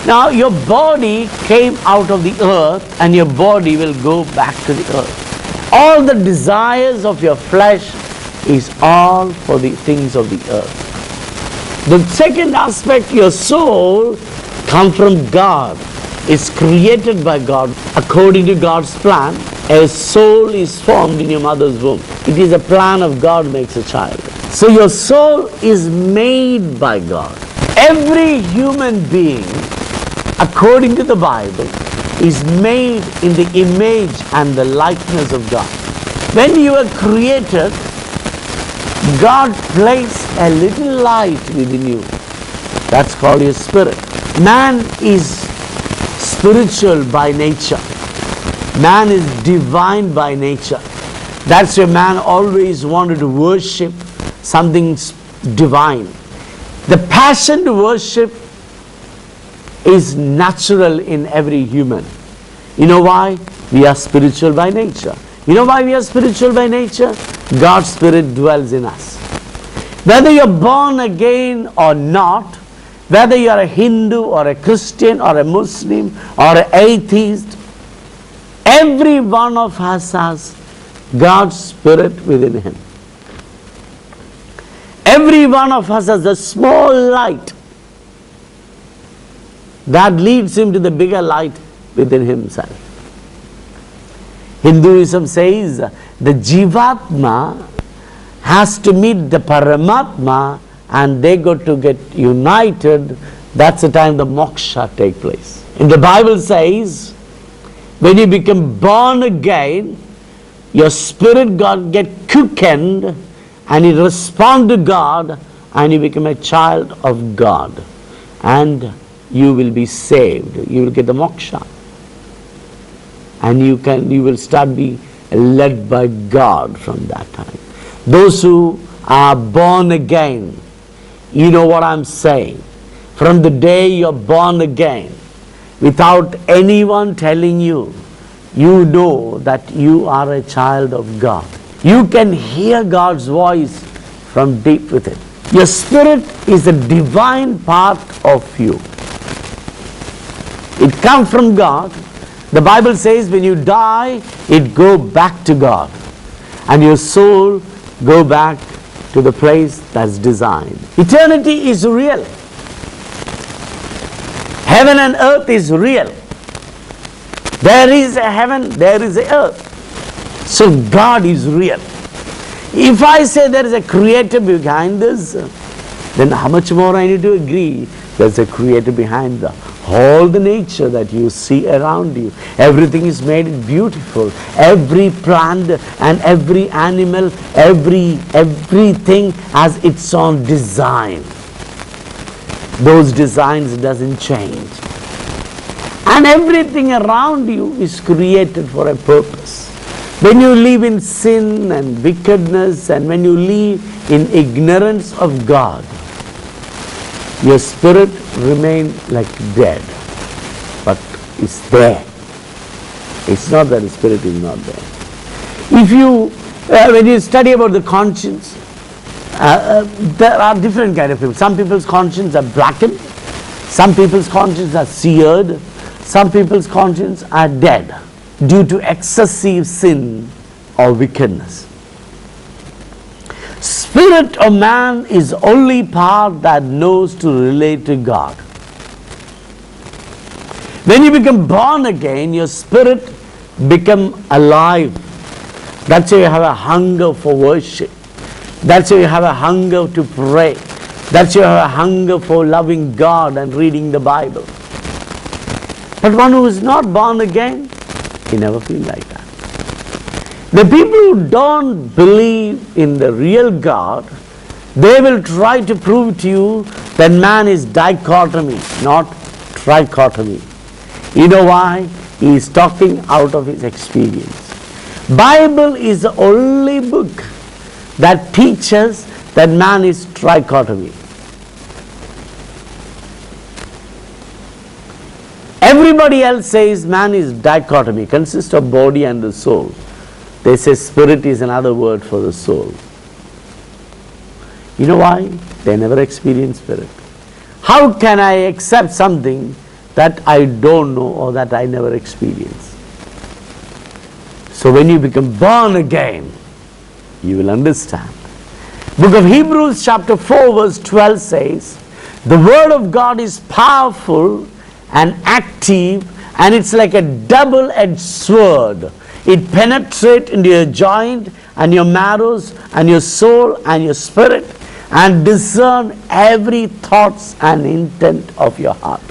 Now your body came out of the earth and your body will go back to the earth. All the desires of your flesh is all for the things of the earth. The second aspect, your soul comes from God. It's created by God. According to God's plan, a soul is formed in your mother's womb. It is a plan of God makes a child. So your soul is made by God. Every human being, according to the Bible, is made in the image and the likeness of God. When you were created, God placed a little light within you. That's called your spirit. Man is spiritual by nature. Man is divine by nature. That's why man always wanted to worship something divine. The passion to worship is natural in every human. You know why? We are spiritual by nature. You know why we are spiritual by nature? God's Spirit dwells in us. Whether you're born again or not, whether you're a Hindu or a Christian or a Muslim or an atheist, every one of us has God's Spirit within him. Every one of us has a small light that leads him to the bigger light within himself. Hinduism says the Jivatma has to meet the Paramatma and they got to get united. That's the time the moksha take place. And the Bible says when you become born again, your spirit got get quickened and you respond to God and you become a child of God and you will be saved. You will get the moksha. And you will start be led by God from that time. Those who are born again, you know what I'm saying. From the day you're born again, without anyone telling you, you know that you are a child of God. You can hear God's voice from deep within. Your spirit is a divine part of you. It comes from God. The Bible says when you die, it go back to God. And your soul go back to the place that's designed. Eternity is real. Heaven and earth is real. There is a heaven, there is a earth. So God is real. If I say there is a creator behind this, then how much more I need to agree there's a creator behind all the nature that you see around you. Everything is made beautiful. Every plant and every animal, everything has its own design. Those designs doesn't change. And everything around you is created for a purpose. When you live in sin and wickedness and when you live in ignorance of God, your spirit remains like dead, but it's there. It's not that the spirit is not there. If you, when you study about the conscience, there are different kind of people. Some people's conscience are blackened, some people's conscience are seared, some people's conscience are dead due to excessive sin or wickedness. Spirit of man is only part that knows to relate to God. When you become born again, your spirit become alive. That's why you have a hunger for worship. That's why you have a hunger to pray. That's why you have a hunger for loving God and reading the Bible. But one who is not born again, he never feels like that. The people who don't believe in the real God, they will try to prove to you that man is dichotomy, not trichotomy. You know why? He is talking out of his experience. Bible is the only book that teaches that man is trichotomy. Everybody else says man is dichotomy, consists of body and the soul. They say spirit is another word for the soul. You know why? They never experience spirit. How can I accept something that I don't know or that I never experienced. So when you become born again, you will understand. Book of Hebrews chapter 4 verse 12 says, the word of God is powerful and active, and it's like a double-edged sword. It penetrates into your joint and your marrows and your soul and your spirit, and discern every thoughts and intent of your heart.